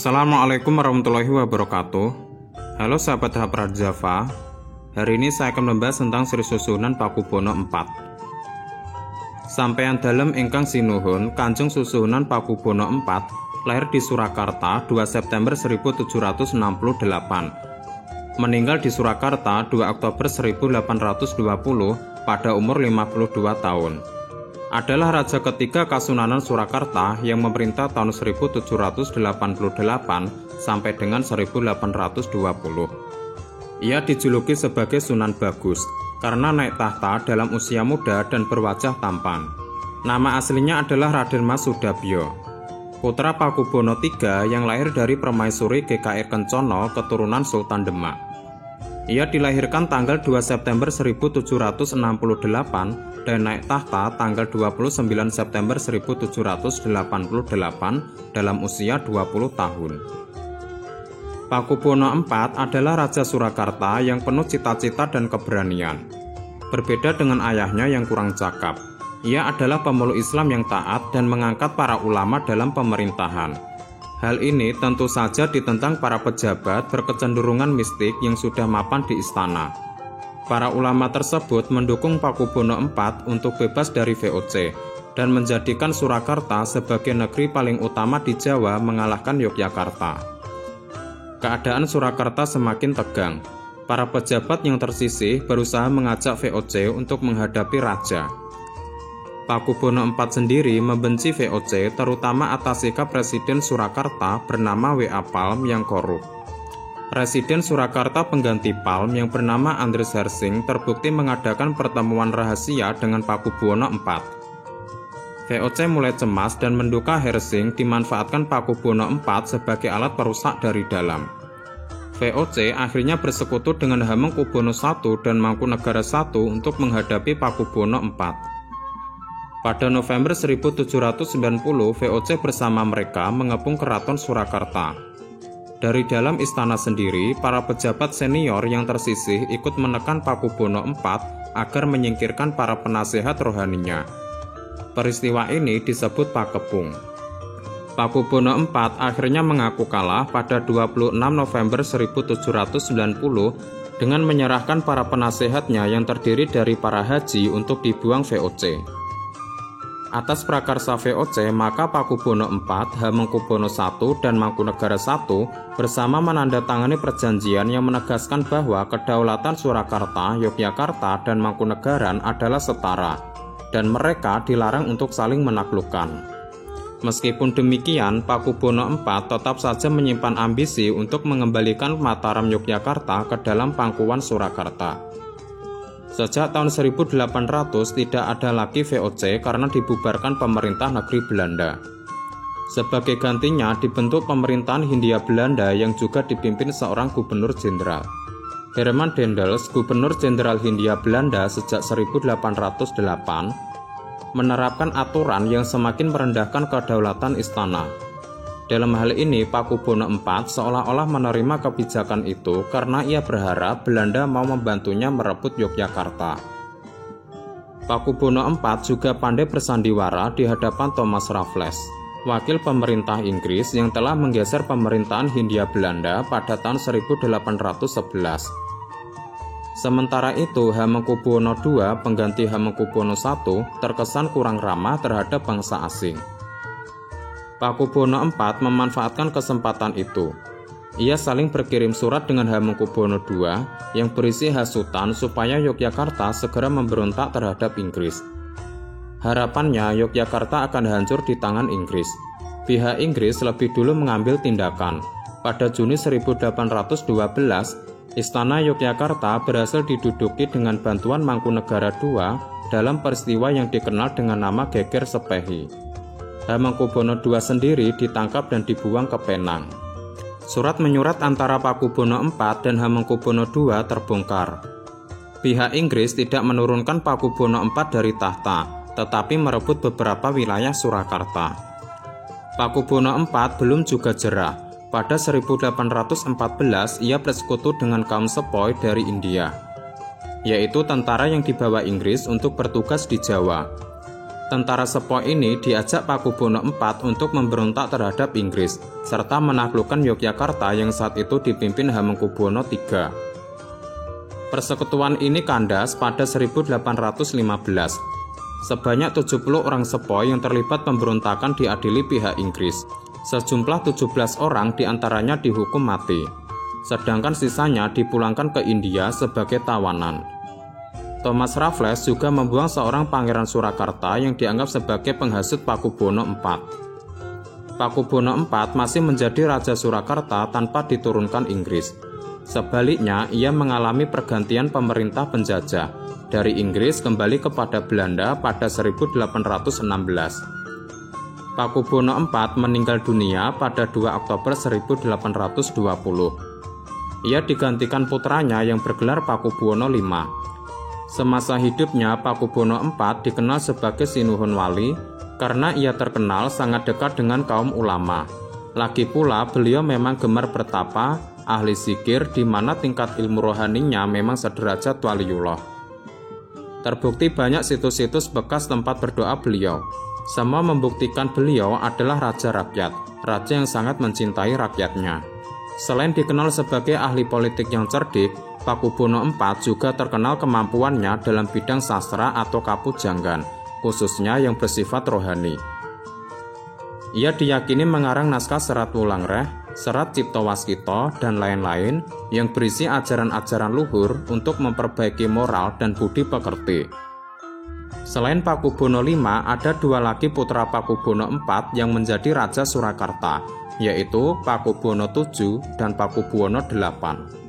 Assalamualaikum warahmatullahi wabarakatuh. Halo sahabat Haprat Java. Hari ini saya akan membahas tentang Sri Susuhunan Pakubono IV. Sampeyan dalem ingkang sinuhun, Kanjeng Susuhunan Pakubono IV lahir di Surakarta 2 September 1768. Meninggal di Surakarta 2 Oktober 1820 pada umur 52 tahun. Adalah raja ketiga Kasunanan Surakarta yang memerintah tahun 1788 sampai dengan 1820. Ia dijuluki sebagai Sunan Bagus karena naik tahta dalam usia muda dan berwajah tampan. Nama aslinya adalah Raden Mas Sudabyo, putra Pakubono III yang lahir dari permaisuri GKR Kencono keturunan Sultan Demak. Ia dilahirkan tanggal 2 September 1768 dan naik tahta tanggal 29 September 1788 dalam usia 20 tahun. Pakubono IV adalah Raja Surakarta yang penuh cita-cita dan keberanian. Berbeda dengan ayahnya yang kurang cakap, ia adalah pemeluk Islam yang taat dan mengangkat para ulama dalam pemerintahan. Hal ini tentu saja ditentang para pejabat berkecenderungan mistik yang sudah mapan di istana. Para ulama tersebut mendukung Pakubono IV untuk bebas dari VOC dan menjadikan Surakarta sebagai negeri paling utama di Jawa mengalahkan Yogyakarta. Keadaan Surakarta semakin tegang. Para pejabat yang tersisih berusaha mengajak VOC untuk menghadapi raja. Pakubono IV sendiri membenci VOC, terutama atas sikap Presiden Surakarta bernama W.A. Palm yang korup. Residen Surakarta pengganti Palm yang bernama Andries Hersing terbukti mengadakan pertemuan rahasia dengan Pakubono IV. VOC mulai cemas dan menduga Hersing dimanfaatkan Pakubono IV sebagai alat perusak dari dalam. VOC akhirnya bersekutu dengan Hamengkubuwono I dan Mangkunegara I untuk menghadapi Pakubono IV. Pada November 1790, VOC bersama mereka mengepung Keraton Surakarta. Dari dalam istana sendiri, para pejabat senior yang tersisih ikut menekan Pakubono IV agar menyingkirkan para penasehat rohaninya. Peristiwa ini disebut Pakepung. Pakubono IV akhirnya mengaku kalah pada 26 November 1790 dengan menyerahkan para penasehatnya yang terdiri dari para haji untuk dibuang VOC. Atas prakarsa VOC, maka Pakubono IV, Hamengkubuwono I, dan Mangkunegara I bersama menandatangani perjanjian yang menegaskan bahwa kedaulatan Surakarta, Yogyakarta, dan Mangkunegaran adalah setara, dan mereka dilarang untuk saling menaklukkan. Meskipun demikian, Pakubono IV tetap saja menyimpan ambisi untuk mengembalikan Mataram Yogyakarta ke dalam pangkuan Surakarta. Sejak tahun 1800 tidak ada lagi VOC karena dibubarkan pemerintah negeri Belanda. Sebagai gantinya dibentuk pemerintahan Hindia Belanda yang juga dipimpin seorang gubernur jenderal. Herman Dendels, gubernur jenderal Hindia Belanda sejak 1808, menerapkan aturan yang semakin merendahkan kedaulatan istana. Dalam hal ini, Pakubono IV seolah-olah menerima kebijakan itu karena ia berharap Belanda mau membantunya merebut Yogyakarta. Pakubono IV juga pandai bersandiwara di hadapan Thomas Raffles, wakil pemerintah Inggris yang telah menggeser pemerintahan Hindia Belanda pada tahun 1811. Sementara itu, Hamengkubuwono II, pengganti Hamengkubuwono I, terkesan kurang ramah terhadap bangsa asing. Pakubono IV memanfaatkan kesempatan itu. Ia saling berkirim surat dengan Hamengkubuwono II yang berisi hasutan supaya Yogyakarta segera memberontak terhadap Inggris. Harapannya Yogyakarta akan hancur di tangan Inggris. Pihak Inggris lebih dulu mengambil tindakan. Pada Juni 1812, Istana Yogyakarta berhasil diduduki dengan bantuan Mangkunegara II dalam peristiwa yang dikenal dengan nama Geger Sepehi. Hamengkubuwono II sendiri ditangkap dan dibuang ke Penang. Surat menyurat antara Pakubono IV dan Hamengkubuwono II terbongkar. Pihak Inggris tidak menurunkan Pakubono IV dari tahta, tetapi merebut beberapa wilayah Surakarta. Pakubono IV belum juga jerah. Pada 1814 ia bersekutu dengan kaum Sepoy dari India, yaitu tentara yang dibawa Inggris untuk bertugas di Jawa. Tentara Sepo ini diajak Pakubono IV untuk memberontak terhadap Inggris, serta menaklukkan Yogyakarta yang saat itu dipimpin Hamengkubuwono III. Persekutuan ini kandas pada 1815. Sebanyak 70 orang Sepo yang terlibat pemberontakan diadili pihak Inggris. Sejumlah 17 orang diantaranya dihukum mati, sedangkan sisanya dipulangkan ke India sebagai tawanan. Thomas Raffles juga membuang seorang Pangeran Surakarta yang dianggap sebagai penghasut Pakubono IV. Pakubono IV masih menjadi Raja Surakarta tanpa diturunkan Inggris. Sebaliknya, ia mengalami pergantian pemerintah penjajah dari Inggris kembali kepada Belanda pada 1816. Pakubono IV meninggal dunia pada 2 Oktober 1820. Ia digantikan putranya yang bergelar Pakubuwono V. Semasa hidupnya, Pakubono IV dikenal sebagai Sinuhun Wali karena ia terkenal sangat dekat dengan kaum ulama. Lagi pula, beliau memang gemar bertapa, ahli zikir, di mana tingkat ilmu rohaninya memang sederajat waliullah. Terbukti banyak situs-situs bekas tempat berdoa beliau. Semua membuktikan beliau adalah raja rakyat, raja yang sangat mencintai rakyatnya. Selain dikenal sebagai ahli politik yang cerdik, Pakubono IV juga terkenal kemampuannya dalam bidang sastra atau kapujanggan, khususnya yang bersifat rohani. Ia diyakini mengarang naskah Serat Wulangreh, Serat Ciptowaskito, dan lain-lain yang berisi ajaran-ajaran luhur untuk memperbaiki moral dan budi pekerti. Selain Pakubono V, ada 2 lagi putra Pakubono IV yang menjadi Raja Surakarta, yaitu Pakubono VII dan Pakubuwono VIII.